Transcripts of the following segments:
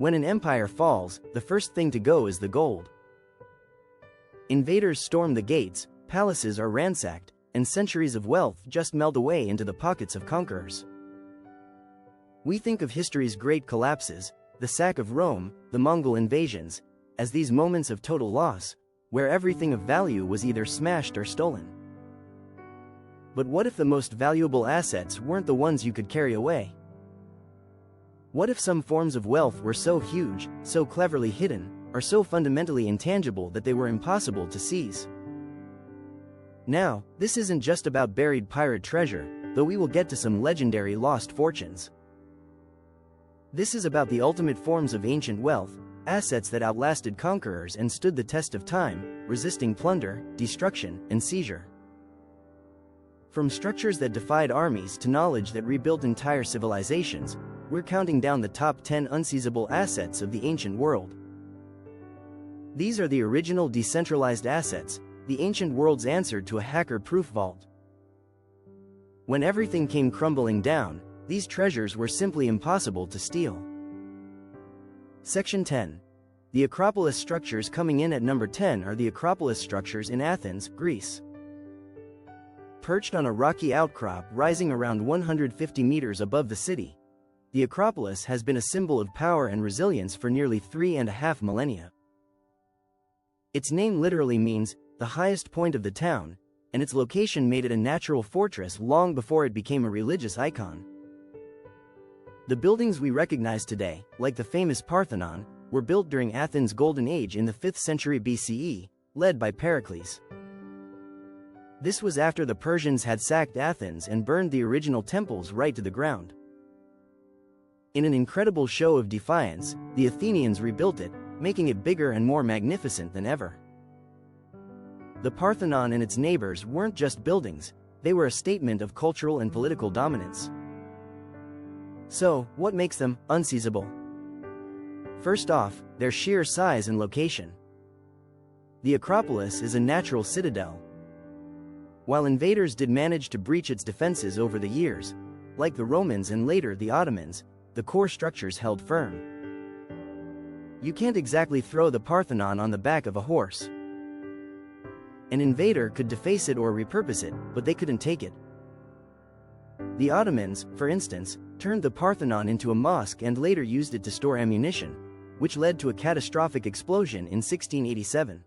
When an empire falls, the first thing to go is the gold. Invaders storm the gates, palaces are ransacked, and centuries of wealth just melt away into the pockets of conquerors. We think of history's great collapses, the sack of Rome, the Mongol invasions, as these moments of total loss, where everything of value was either smashed or stolen. But what if the most valuable assets weren't the ones you could carry away? What if some forms of wealth were so huge, so cleverly hidden, or so fundamentally intangible that they were impossible to seize? Now, this isn't just about buried pirate treasure, though we will get to some legendary lost fortunes. This is about the ultimate forms of ancient wealth, assets that outlasted conquerors and stood the test of time, resisting plunder, destruction, and seizure. From structures that defied armies to knowledge that rebuilt entire civilizations, we're counting down the top 10 unseizable assets of the ancient world. These are the original decentralized assets, the ancient world's answer to a hacker-proof vault. When everything came crumbling down, these treasures were simply impossible to steal. Section 10. The Acropolis structures. Coming in at number 10 are the Acropolis structures in Athens, Greece. Perched on a rocky outcrop rising around 150 meters above the city, the Acropolis has been a symbol of power and resilience for nearly 3.5 millennia. Its name literally means the highest point of the town, and its location made it a natural fortress long before it became a religious icon. The buildings we recognize today, like the famous Parthenon, were built during Athens' golden age in the 5th century BCE, led by Pericles. This was after the Persians had sacked Athens and burned the original temples right to the ground. In an incredible show of defiance, the Athenians rebuilt it, making it bigger and more magnificent than ever. The Parthenon and its neighbors weren't just buildings, they were a statement of cultural and political dominance. So, what makes them unseizable? First off, their sheer size and location. The Acropolis is a natural citadel. While invaders did manage to breach its defenses over the years, like the Romans and later the Ottomans, the core structures held firm. You can't exactly throw the Parthenon on the back of a horse. An invader could deface it or repurpose it, but they couldn't take it. The Ottomans, for instance, turned the Parthenon into a mosque and later used it to store ammunition, which led to a catastrophic explosion in 1687.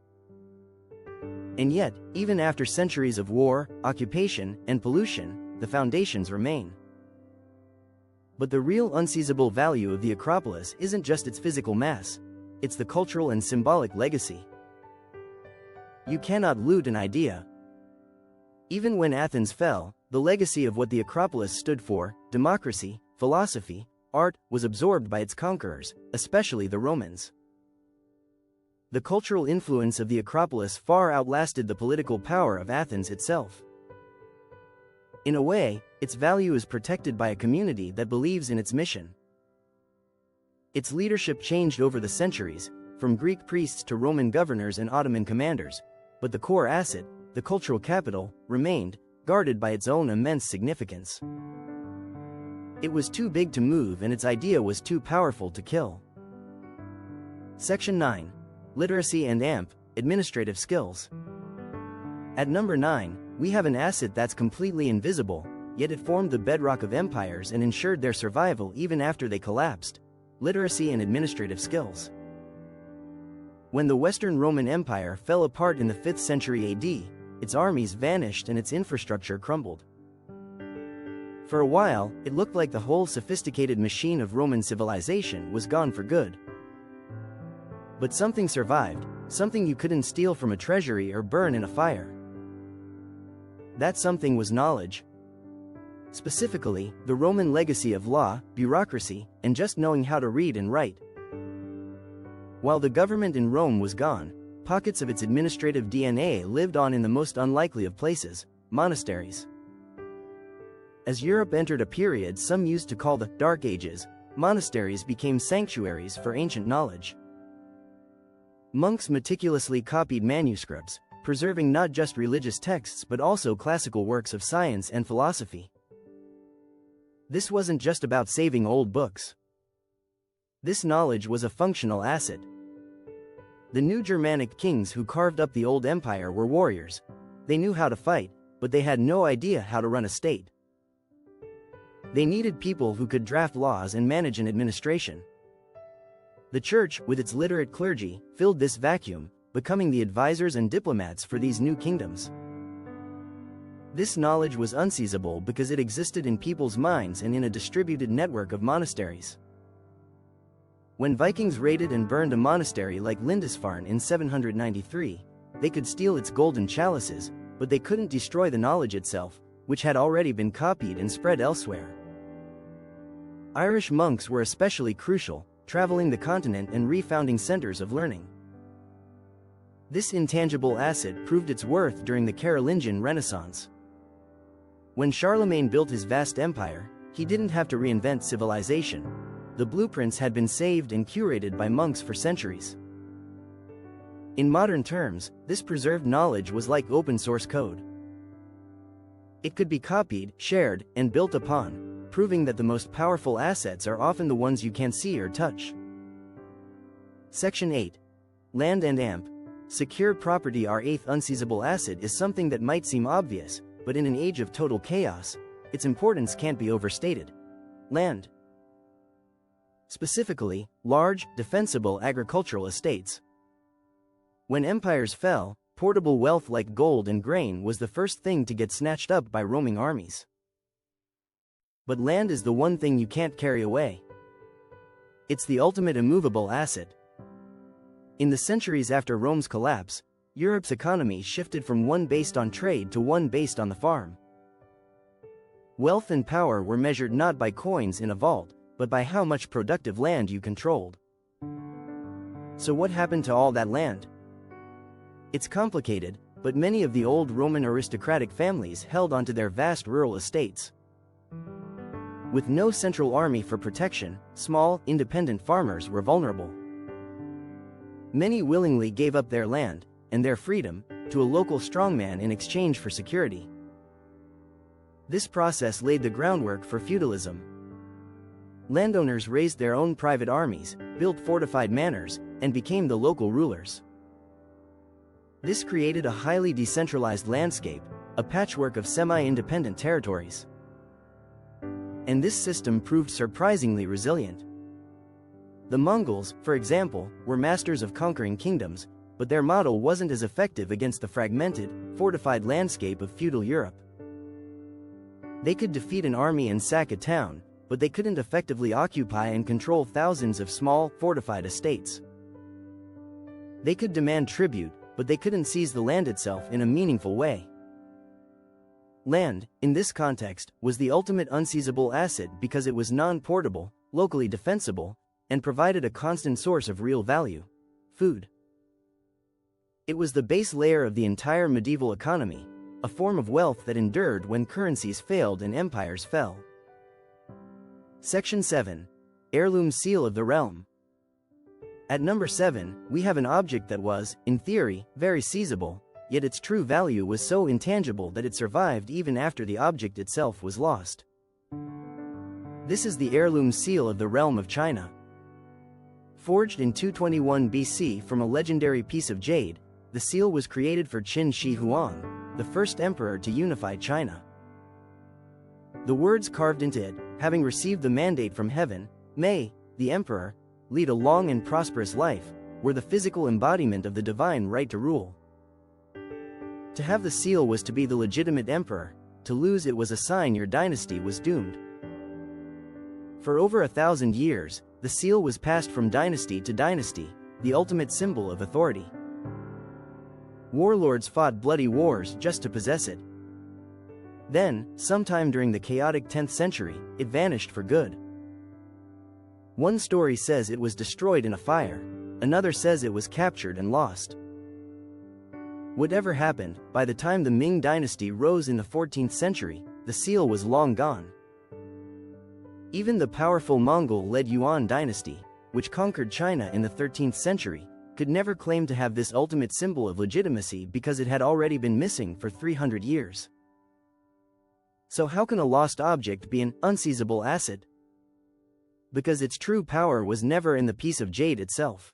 And yet, even after centuries of war, occupation, and pollution, the foundations remain. But the real unseizable value of the Acropolis isn't just its physical mass, it's the cultural and symbolic legacy. You cannot loot an idea. Even when Athens fell, the legacy of what the Acropolis stood for, democracy, philosophy, art, was absorbed by its conquerors, especially the Romans. The cultural influence of the Acropolis far outlasted the political power of Athens itself. In a way, its value is protected by a community that believes in its mission. Its leadership changed over the centuries, from Greek priests to Roman governors and Ottoman commanders, but the core asset, the cultural capital, remained, guarded by its own immense significance. It was too big to move and its idea was too powerful to kill. Section 9. Literacy and administrative skills. At number 9, we have an asset that's completely invisible, yet it formed the bedrock of empires and ensured their survival even after they collapsed: literacy and administrative skills. When the Western Roman Empire fell apart in the 5th century AD, its armies vanished and its infrastructure crumbled. For a while, it looked like the whole sophisticated machine of Roman civilization was gone for good. But something survived, something you couldn't steal from a treasury or burn in a fire. That something was knowledge. Specifically, the Roman legacy of law, bureaucracy, and just knowing how to read and write. While the government in Rome was gone, pockets of its administrative DNA lived on in the most unlikely of places: monasteries. As Europe entered a period some used to call the Dark Ages, monasteries became sanctuaries for ancient knowledge. Monks meticulously copied manuscripts, preserving not just religious texts but also classical works of science and philosophy. This wasn't just about saving old books. This knowledge was a functional asset. The new Germanic kings who carved up the old empire were warriors. They knew how to fight, but they had no idea how to run a state. They needed people who could draft laws and manage an administration. The church, with its literate clergy, filled this vacuum, becoming the advisors and diplomats for these new kingdoms. This knowledge was unseizable because it existed in people's minds and in a distributed network of monasteries. When Vikings raided and burned a monastery like Lindisfarne in 793, they could steal its golden chalices, but they couldn't destroy the knowledge itself, which had already been copied and spread elsewhere. Irish monks were especially crucial, traveling the continent and refounding centers of learning. This intangible asset proved its worth during the Carolingian Renaissance. When Charlemagne built his vast empire, he didn't have to reinvent civilization. The blueprints had been saved and curated by monks for centuries. In modern terms, this preserved knowledge was like open-source code. It could be copied, shared, and built upon, proving that the most powerful assets are often the ones you can't see or touch. Section 8. Land and AMP. Secure property. Our eighth unseizable asset is something that might seem obvious, but in an age of total chaos, its importance can't be overstated. Land. Specifically, large, defensible agricultural estates. When empires fell, portable wealth like gold and grain was the first thing to get snatched up by roaming armies. But land is the one thing you can't carry away. It's the ultimate immovable asset. In the centuries after Rome's collapse, Europe's economy shifted from one based on trade to one based on the farm. Wealth and power were measured not by coins in a vault, but by how much productive land you controlled. So what happened to all that land? It's complicated, but many of the old Roman aristocratic families held onto their vast rural estates. With no central army for protection, small, independent farmers were vulnerable. Many willingly gave up their land, and their freedom, to a local strongman in exchange for security. This process laid the groundwork for feudalism. Landowners raised their own private armies, built fortified manors, and became the local rulers. This created a highly decentralized landscape, a patchwork of semi-independent territories. And this system proved surprisingly resilient. The Mongols, for example, were masters of conquering kingdoms, but their model wasn't as effective against the fragmented, fortified landscape of feudal Europe. They could defeat an army and sack a town, but they couldn't effectively occupy and control thousands of small, fortified estates. They could demand tribute, but they couldn't seize the land itself in a meaningful way. Land, in this context, was the ultimate unseizable asset because it was non-portable, locally defensible, and provided a constant source of real value: food. It was the base layer of the entire medieval economy, a form of wealth that endured when currencies failed and empires fell. Section 7. Heirloom Seal of the Realm. At number 7, we have an object that was, in theory, very seizable, yet its true value was so intangible that it survived even after the object itself was lost. This is the Heirloom Seal of the Realm of China. Forged in 221 BC from a legendary piece of jade, the seal was created for Qin Shi Huang, the first emperor to unify China. The words carved into it, having received the mandate from heaven, "May the emperor lead a long and prosperous life," were the physical embodiment of the divine right to rule. To have the seal was to be the legitimate emperor; to lose it was a sign your dynasty was doomed. For over 1,000 years, the seal was passed from dynasty to dynasty, the ultimate symbol of authority. Warlords fought bloody wars just to possess it. Then, sometime during the chaotic 10th century, it vanished for good. One story says it was destroyed in a fire, another says it was captured and lost. Whatever happened, by the time the Ming dynasty rose in the 14th century, the seal was long gone. Even the powerful Mongol-led Yuan dynasty, which conquered China in the 13th century, could never claim to have this ultimate symbol of legitimacy because it had already been missing for 300 years. So how can a lost object be an unseizable asset? Because its true power was never in the piece of jade itself.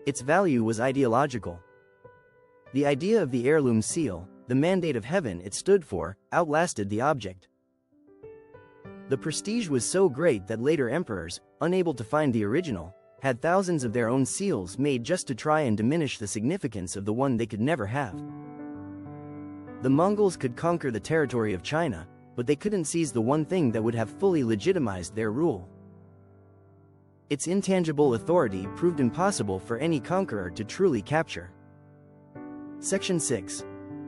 Its value was ideological. The idea of the heirloom seal, the mandate of heaven it stood for, outlasted the object. The prestige was so great that later emperors, unable to find the original, had thousands of their own seals made just to try and diminish the significance of the one they could never have. The Mongols could conquer the territory of China, but they couldn't seize the one thing that would have fully legitimized their rule. Its intangible authority proved impossible for any conqueror to truly capture. Section 6.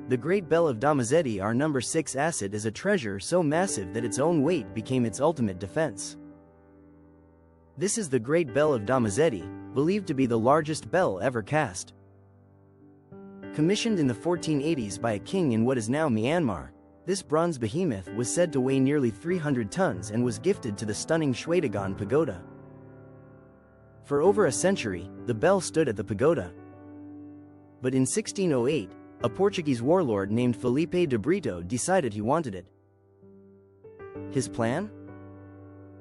The Great Bell of Dhammazedi. Our number 6 asset is a treasure so massive that its own weight became its ultimate defense. This is the Great Bell of Dhammazedi, believed to be the largest bell ever cast. Commissioned in the 1480s by a king in what is now Myanmar, this bronze behemoth was said to weigh nearly 300 tons and was gifted to the stunning Shwedagon Pagoda. For over a century, the bell stood at the pagoda. But in 1608, a Portuguese warlord named Felipe de Brito decided he wanted it. His plan?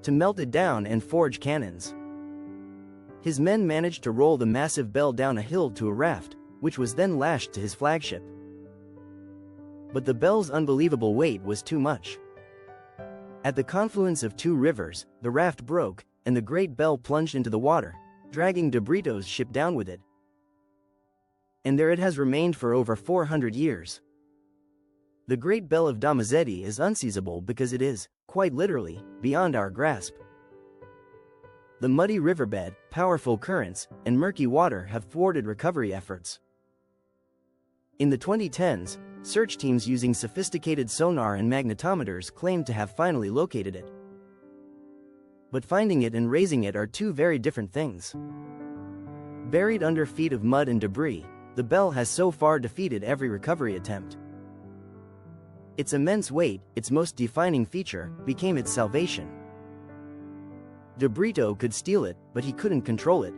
To melt it down and forge cannons. His men managed to roll the massive bell down a hill to a raft, which was then lashed to his flagship. But the bell's unbelievable weight was too much. At the confluence of two rivers, the raft broke, and the great bell plunged into the water, dragging de Brito's ship down with it. And there it has remained for over 400 years. The Great Bell of Dhammazedi is unseizable because it is, quite literally, beyond our grasp. The muddy riverbed, powerful currents, and murky water have thwarted recovery efforts. In the 2010s, search teams using sophisticated sonar and magnetometers claimed to have finally located it. But finding it and raising it are two very different things. Buried under feet of mud and debris, the bell has so far defeated every recovery attempt. Its immense weight, its most defining feature, became its salvation. De Brito could steal it, but he couldn't control it.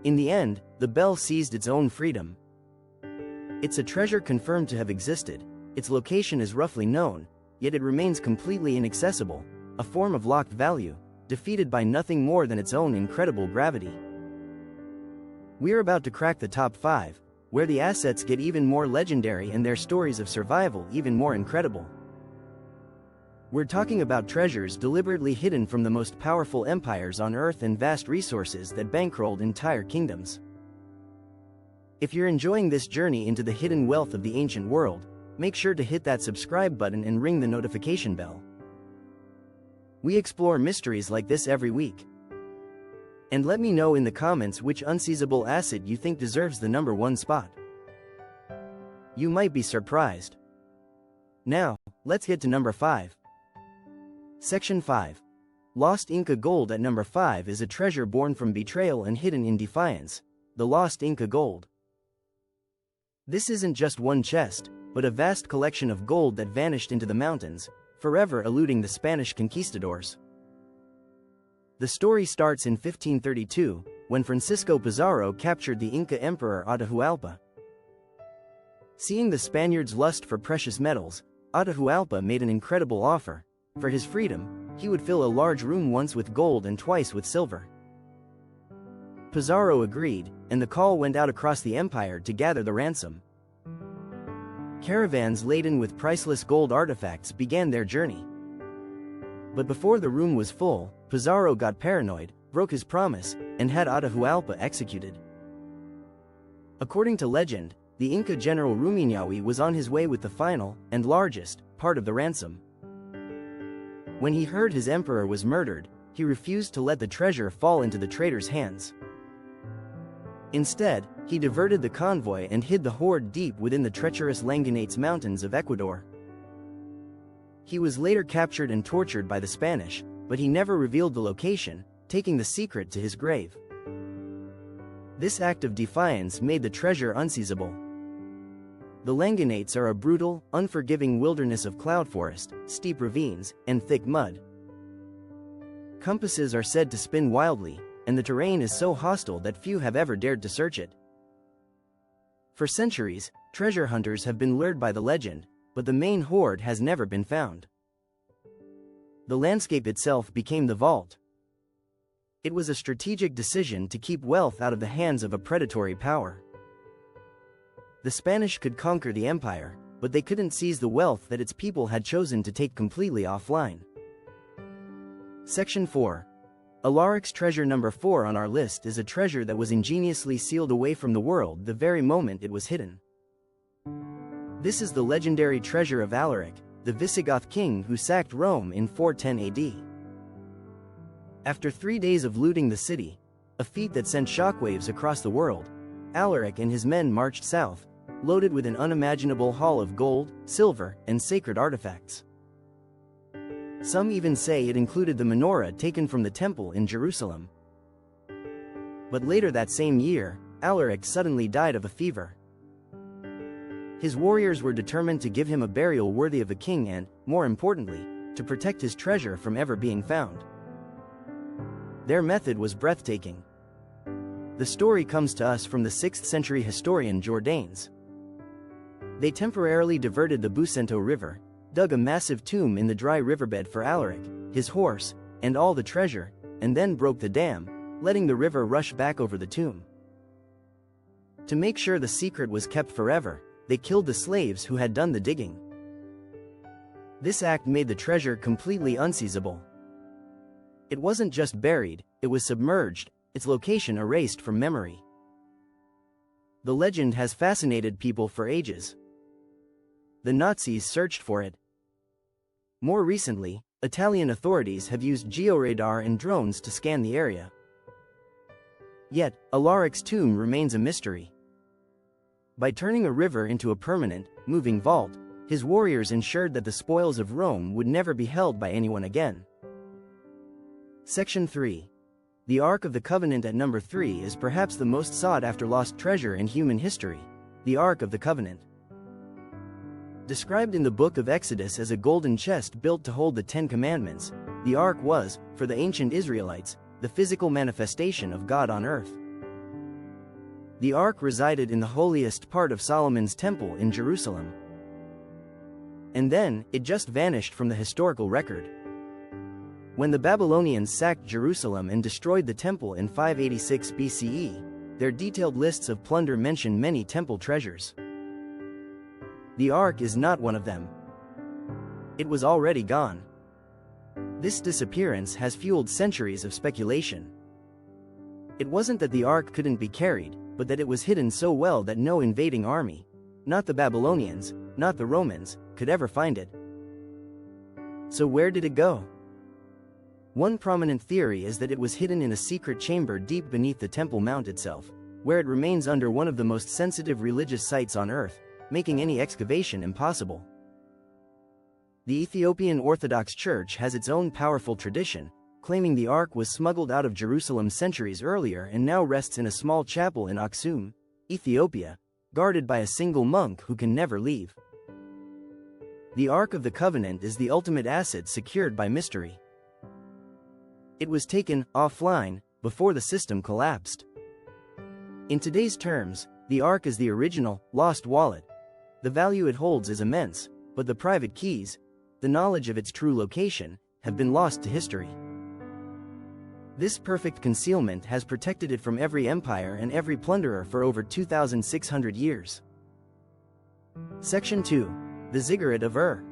In the end, the bell seized its own freedom. It's a treasure confirmed to have existed, its location is roughly known, yet it remains completely inaccessible, a form of locked value, defeated by nothing more than its own incredible gravity. We're about to crack the top 5, where the assets get even more legendary and their stories of survival even more incredible. We're talking about treasures deliberately hidden from the most powerful empires on Earth and vast resources that bankrolled entire kingdoms. If you're enjoying this journey into the hidden wealth of the ancient world, make sure to hit that subscribe button and ring the notification bell. We explore mysteries like this every week. And let me know in the comments which unseizable asset you think deserves the number 1 spot. You might be surprised. Now, let's get to number 5. Section 5. Lost Inca Gold. At number 5 is a treasure born from betrayal and hidden in defiance, the lost Inca gold. This isn't just one chest, but a vast collection of gold that vanished into the mountains, forever eluding the Spanish conquistadors. The story starts in 1532, when Francisco Pizarro captured the Inca emperor Atahualpa. Seeing the Spaniards' lust for precious metals, Atahualpa made an incredible offer. For his freedom, he would fill a large room once with gold and twice with silver. Pizarro agreed, and the call went out across the empire to gather the ransom. Caravans laden with priceless gold artifacts began their journey. But before the room was full, Pizarro got paranoid, broke his promise, and had Atahualpa executed. According to legend, the Inca general Rumiñahui was on his way with the final, and largest, part of the ransom. When he heard his emperor was murdered, he refused to let the treasure fall into the traitor's hands. Instead, he diverted the convoy and hid the hoard deep within the treacherous Languenates Mountains of Ecuador. He was later captured and tortured by the Spanish, but he never revealed the location, taking the secret to his grave. This act of defiance made the treasure unseizable. The Languenates are a brutal, unforgiving wilderness of cloud forest, steep ravines, and thick mud. Compasses are said to spin wildly, and the terrain is so hostile that few have ever dared to search it. For centuries, treasure hunters have been lured by the legend, but the main hoard has never been found. the landscape itself became the vault. It was a strategic decision to keep wealth out of the hands of a predatory power. The Spanish could conquer the empire, but they couldn't seize the wealth that its people had chosen to take completely offline. Section 4. Alaric's treasure number 4 on our list is a treasure that was ingeniously sealed away from the world the very moment it was hidden. This is the legendary treasure of Alaric, the Visigoth king who sacked Rome in 410 AD. After 3 days of looting the city, a feat that sent shockwaves across the world, Alaric and his men marched south, loaded with an unimaginable haul of gold, silver, and sacred artifacts. Some even say it included the menorah taken from the temple in Jerusalem. But later that same year, Alaric suddenly died of a fever. His warriors were determined to give him a burial worthy of a king and, more importantly, to protect his treasure from ever being found. Their method was breathtaking. The story comes to us from the 6th century historian Jordanes. They temporarily diverted the Bucento River, dug a massive tomb in the dry riverbed for Alaric, his horse, and all the treasure, and then broke the dam, letting the river rush back over the tomb. To make sure the secret was kept forever, they killed the slaves who had done the digging. This act made the treasure completely unseizable. It wasn't just buried, it was submerged, its location erased from memory. The legend has fascinated people for ages. The Nazis searched for it. More recently, Italian authorities have used georadar and drones to scan the area. Yet, Alaric's tomb remains a mystery. By turning a river into a permanent, moving vault, his warriors ensured that the spoils of Rome would never be held by anyone again. Section 3. The Ark of the Covenant at number 3 is perhaps the most sought-after lost treasure in human history, the Ark of the Covenant. Described in the book of Exodus as a golden chest built to hold the 10 Commandments, the Ark was, for the ancient Israelites, the physical manifestation of God on earth. The Ark resided in the holiest part of Solomon's temple in Jerusalem. And then, it just vanished from the historical record. When the Babylonians sacked Jerusalem and destroyed the temple in 586 BCE, their detailed lists of plunder mention many temple treasures. The Ark is not one of them. It was already gone. This disappearance has fueled centuries of speculation. It wasn't that the Ark couldn't be carried, but that it was hidden so well that no invading army, not the Babylonians, not the Romans, could ever find it. So where did it go? One prominent theory is that it was hidden in a secret chamber deep beneath the Temple Mount itself, where it remains under one of the most sensitive religious sites on earth, making any excavation impossible. The Ethiopian Orthodox Church has its own powerful tradition, claiming the Ark was smuggled out of Jerusalem centuries earlier and now rests in a small chapel in Aksum, Ethiopia, guarded by a single monk who can never leave. The Ark of the Covenant is the ultimate asset secured by mystery. It was taken offline before the system collapsed. In today's terms, the Ark is the original, lost wallet. The value it holds is immense, but the private keys, the knowledge of its true location, have been lost to history. This perfect concealment has protected it from every empire and every plunderer for over 2,600 years. Section 2. The Ziggurat of Ur.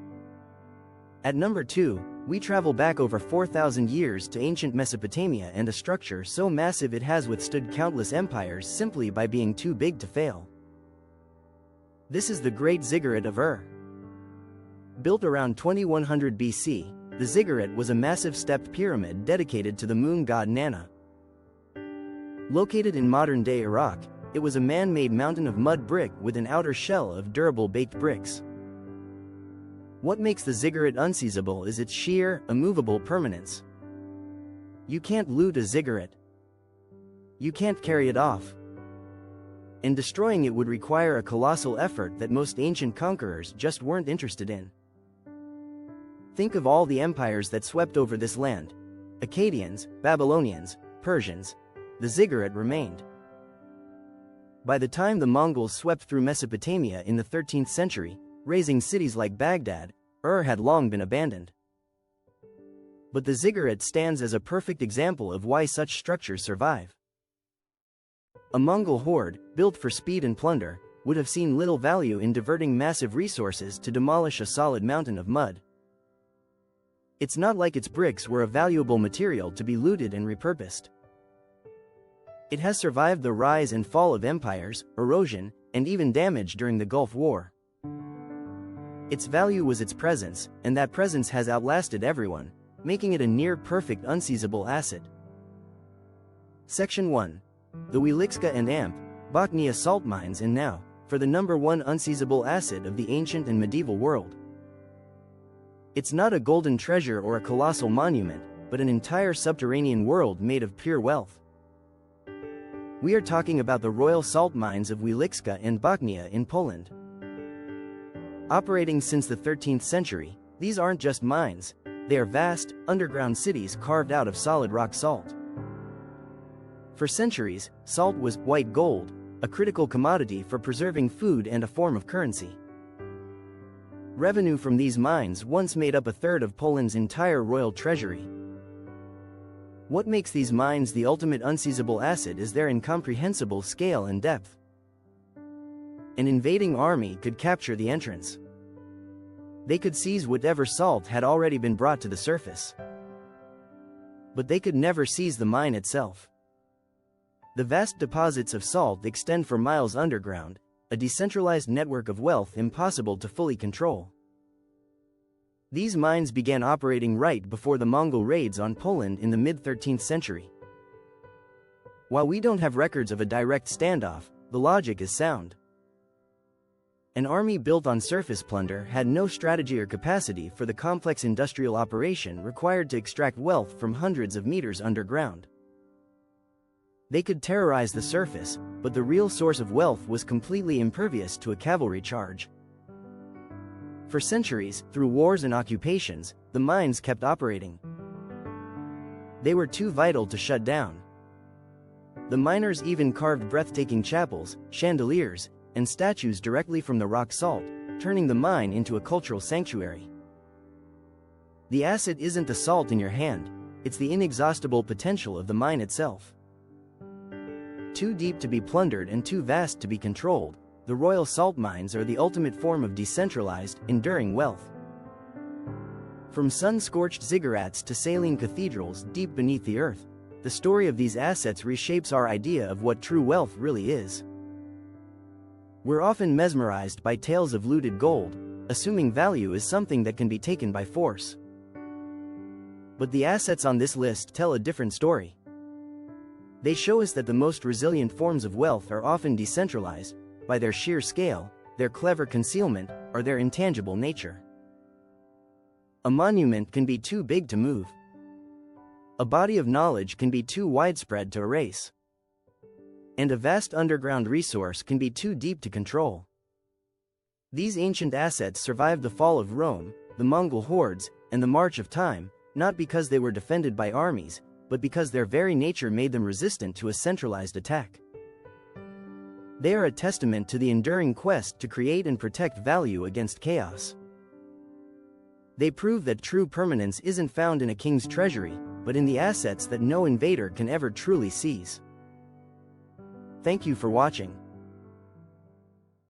At number 2, we travel back over 4,000 years to ancient Mesopotamia and a structure so massive it has withstood countless empires simply by being too big to fail. This is the Great Ziggurat of Ur. Built around 2100 BC, the ziggurat was a massive stepped pyramid dedicated to the moon god Nana. Located in modern-day Iraq, it was a man-made mountain of mud brick with an outer shell of durable baked bricks. What makes the ziggurat unseizable is its sheer, immovable permanence. You can't loot a ziggurat. You can't carry it off. And destroying it would require a colossal effort that most ancient conquerors just weren't interested in. Think of all the empires that swept over this land. Akkadians, Babylonians, Persians. The ziggurat remained. By the time the Mongols swept through Mesopotamia in the 13th century, raising cities like Baghdad, Ur had long been abandoned. But the Ziggurat stands as a perfect example of why such structures survive. A Mongol horde, built for speed and plunder, would have seen little value in diverting massive resources to demolish a solid mountain of mud. It's not like its bricks were a valuable material to be looted and repurposed. It has survived the rise and fall of empires, erosion, and even damage during the Gulf War. Its value was its presence, and that presence has outlasted everyone, making it a near-perfect unseizable asset. Section 1. The Wieliczka and Amp, Bochnia salt mines and now, for the #1 unseizable asset of the ancient and medieval world. It's not a golden treasure or a colossal monument, but an entire subterranean world made of pure wealth. We are talking about the royal salt mines of Wieliczka and Bochnia in Poland. Operating since the 13th century, these aren't just mines, they are vast, underground cities carved out of solid rock salt. For centuries, salt was white gold, a critical commodity for preserving food and a form of currency. Revenue from these mines once made up a third of Poland's entire royal treasury. What makes these mines the ultimate unseizable asset is their incomprehensible scale and depth. An invading army could capture the entrance. They could seize whatever salt had already been brought to the surface. But they could never seize the mine itself. The vast deposits of salt extend for miles underground, a decentralized network of wealth impossible to fully control. These mines began operating right before the Mongol raids on Poland in the mid-13th century. While we don't have records of a direct standoff, the logic is sound. An army built on surface plunder had no strategy or capacity for the complex industrial operation required to extract wealth from hundreds of meters underground. They could terrorize the surface, but the real source of wealth was completely impervious to a cavalry charge. For centuries, through wars and occupations, the mines kept operating. They were too vital to shut down. The miners even carved breathtaking chapels, chandeliers, and statues directly from the rock salt, turning the mine into a cultural sanctuary. The asset isn't the salt in your hand, it's the inexhaustible potential of the mine itself. Too deep to be plundered and too vast to be controlled, the royal salt mines are the ultimate form of decentralized, enduring wealth. From sun-scorched ziggurats to saline cathedrals deep beneath the earth, the story of these assets reshapes our idea of what true wealth really is. We're often mesmerized by tales of looted gold, assuming value is something that can be taken by force. But the assets on this list tell a different story. They show us that the most resilient forms of wealth are often decentralized, by their sheer scale, their clever concealment, or their intangible nature. A monument can be too big to move. A body of knowledge can be too widespread to erase. And a vast underground resource can be too deep to control. These ancient assets survived the fall of Rome, the Mongol hordes, and the march of time, not because they were defended by armies, but because their very nature made them resistant to a centralized attack. They are a testament to the enduring quest to create and protect value against chaos. They prove that true permanence isn't found in a king's treasury, but in the assets that no invader can ever truly seize. Thank you for watching.